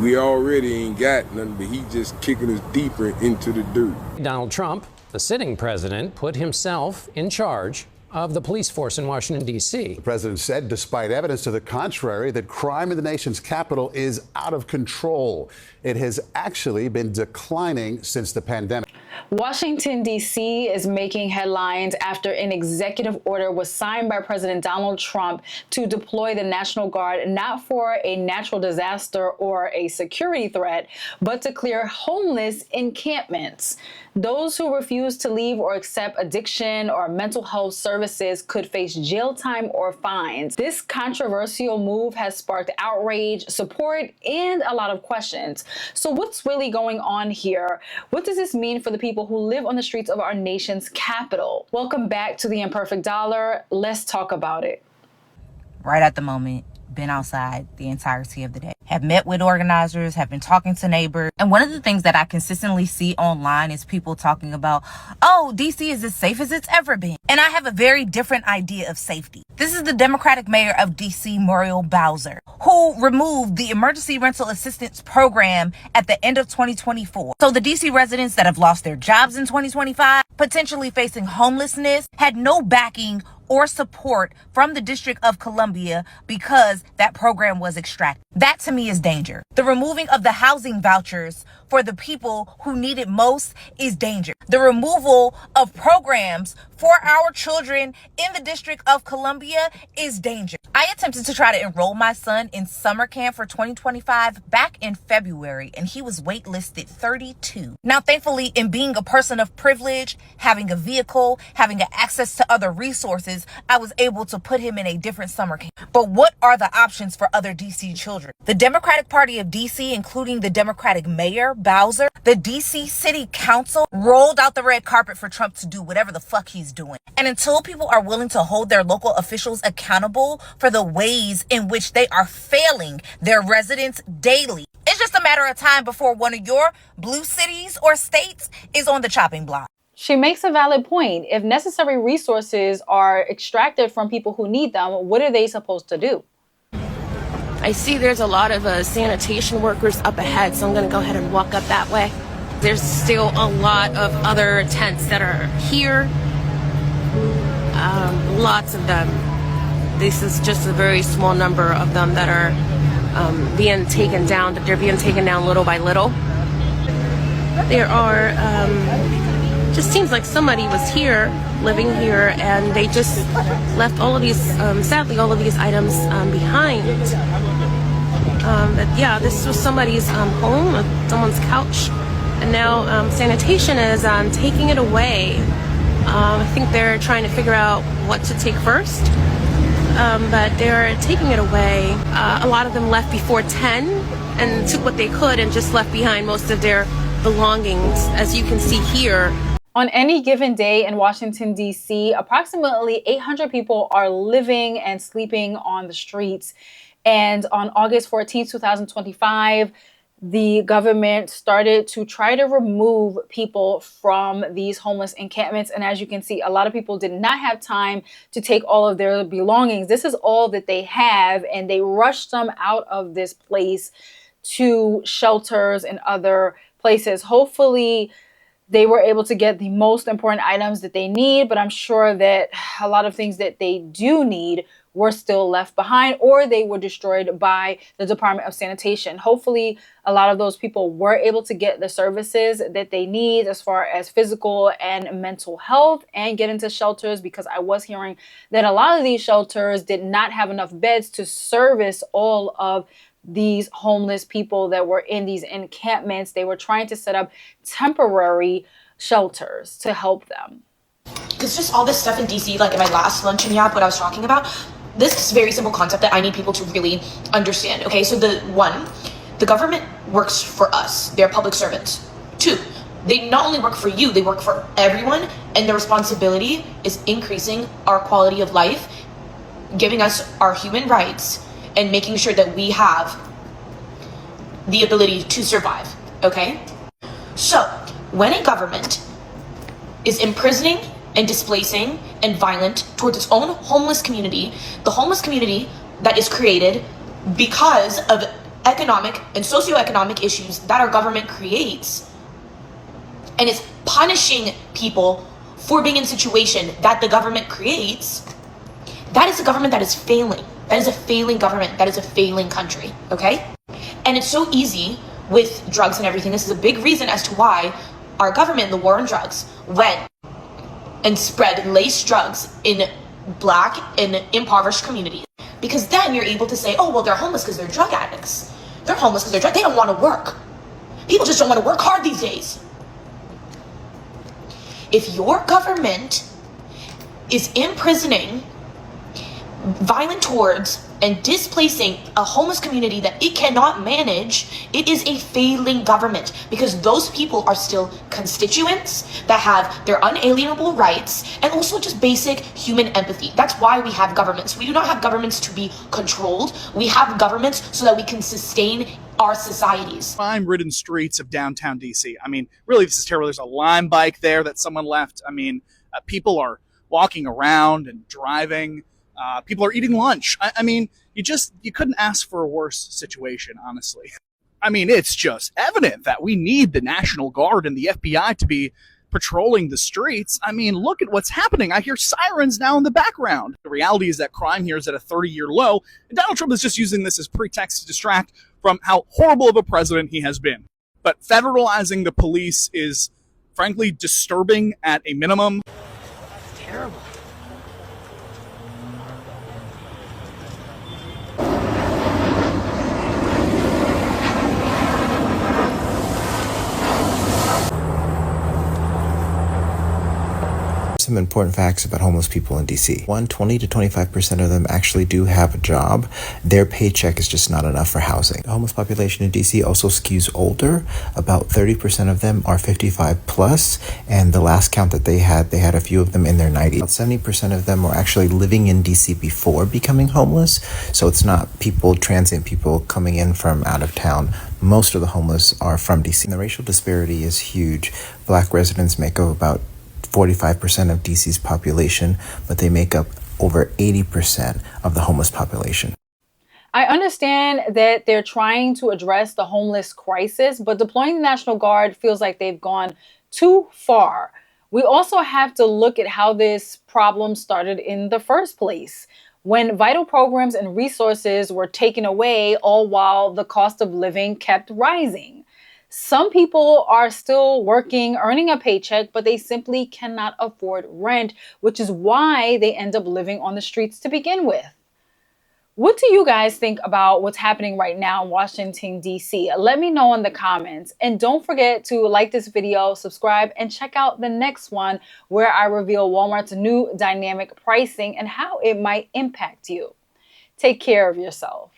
We already ain't got nothing, but he just kicking us deeper into the dirt. Donald Trump, the sitting president, put himself in charge of the police force in Washington, D.C. The president said, despite evidence to the contrary, that crime in the nation's capital is out of control. It has actually been declining since the pandemic. Washington, D.C. is making headlines after an executive order was signed by President Donald Trump to deploy the National Guard not for a natural disaster or a security threat, but to clear homeless encampments. Those who refuse to leave or accept addiction or mental health services could face jail time or fines. This controversial move has sparked outrage, support, and a lot of questions. So what's really going on here? What does this mean for the people who live on the streets of our nation's capital? Welcome back to The Imperfect Dollar. Let's talk about it. Right at the moment, been outside the entirety of the day. Have met with organizers, have been talking to neighbors. And one of the things that I consistently see online is people talking about, oh, DC is as safe as it's ever been. And I have a very different idea of safety. This is the Democratic mayor of DC, Muriel Bowser, who removed the emergency rental assistance program at the end of 2024. So the DC residents that have lost their jobs in 2025, potentially facing homelessness, had no backing or support from the District of Columbia because that program was extracted. That to me is danger. The removing of the housing vouchers for the people who need it most is danger. The removal of programs for our children in the District of Columbia is danger. I attempted to try to enroll my son in summer camp for 2025 back in February, and he was waitlisted 32. Now, thankfully, in being a person of privilege, having a vehicle, having access to other resources, I was able to put him in a different summer camp. But what are the options for other DC children? The Democratic Party of DC, including the Democratic Mayor Bowser, the DC City Council, rolled out the red carpet for Trump to do whatever the fuck he's doing. And until people are willing to hold their local officials accountable for the ways in which they are failing their residents daily, it's just a matter of time before one of your blue cities or states is on the chopping block. She makes a valid point. If necessary resources are extracted from people who need them, what are they supposed to do? I see there's a lot of sanitation workers up ahead, so I'm going to go ahead and walk up that way. There's still a lot of other tents that are here. Lots of them. This is just a very small number of them that are being taken down, but they're being taken down little by little. There are, just seems like somebody was here, living here, and they just left all of these, sadly, all of these items behind. But yeah, this was somebody's home, someone's couch, and now sanitation is taking it away. I think they're trying to figure out what to take first, but they're taking it away. A lot of them left before 10 and took what they could and just left behind most of their belongings, as you can see here. On any given day in Washington, D.C., approximately 800 people are living and sleeping on the streets. And on August 14, 2025, the government started to try to remove people from these homeless encampments. And as you can see, a lot of people did not have time to take all of their belongings. This is all that they have, and they rushed them out of this place to shelters and other places. Hopefully, they were able to get the most important items that they need, but I'm sure that a lot of things that they do need were still left behind, or they were destroyed by the Department of Sanitation. Hopefully, a lot of those people were able to get the services that they need as far as physical and mental health and get into shelters, because I was hearing that a lot of these shelters did not have enough beds to service all of these homeless people that were in these encampments. They were trying to set up temporary shelters to help them. It's just all this stuff in DC, like in my last luncheon yap, what I was talking about, this very simple concept that I need people to really understand. Okay, so the government works for us. They're public servants. 2, they not only work for you, they work for everyone, and their responsibility is increasing our quality of life, giving us our human rights, and making sure that we have the ability to survive, okay? So, when a government is imprisoning and displacing and violent towards its own homeless community, the homeless community that is created because of economic and socioeconomic issues that our government creates, and is punishing people for being in a situation that the government creates, that is a government that is failing. That is a failing government. That is a failing country, okay? And it's so easy with drugs and everything. This is a big reason as to why our government, the war on drugs, went and spread laced drugs in Black and impoverished communities. Because then you're able to say, oh, well, they're homeless because they're drug addicts. They're homeless because they don't want to work. People just don't want to work hard these days. If your government is imprisoning, violent towards, and displacing a homeless community that it cannot manage, it is a failing government, because those people are still constituents that have their unalienable rights and also just basic human empathy. That's why we have governments. We do not have governments to be controlled. We have governments so that we can sustain our societies. Crime-ridden streets of downtown DC. I mean, really, this is terrible. There's a Lime bike there that someone left. I mean, people are walking around and driving. People are eating lunch. I mean, you couldn't ask for a worse situation, honestly. I mean, it's just evident that we need the National Guard and the FBI to be patrolling the streets. I mean, look at what's happening. I hear sirens now in the background. The reality is that crime here is at a 30-year low, and Donald Trump is just using this as pretext to distract from how horrible of a president he has been. But federalizing the police is, frankly, disturbing at a minimum. It's terrible. 'Some important facts about homeless people in DC. 20 to 25% of them actually do have a job. Their paycheck is just not enough for housing. The homeless population in DC also skews older. About 30% of them are 55 plus, and the last count that they had a few of them in their 90s. About 70% of them were actually living in DC before becoming homeless, so it's not transient people coming in from out of town. Most of the homeless are from DC. And the racial disparity is huge. Black residents make up about 45% of DC's population, but they make up over 80% of the homeless population. I understand that they're trying to address the homeless crisis, but deploying the National Guard feels like they've gone too far. We also have to look at how this problem started in the first place, when vital programs and resources were taken away, all while the cost of living kept rising. Some people are still working, earning a paycheck, but they simply cannot afford rent, which is why they end up living on the streets to begin with. What do you guys think about what's happening right now in Washington, D.C.? Let me know in the comments. And don't forget to like this video, subscribe, and check out the next one where I reveal Walmart's new dynamic pricing and how it might impact you. Take care of yourself.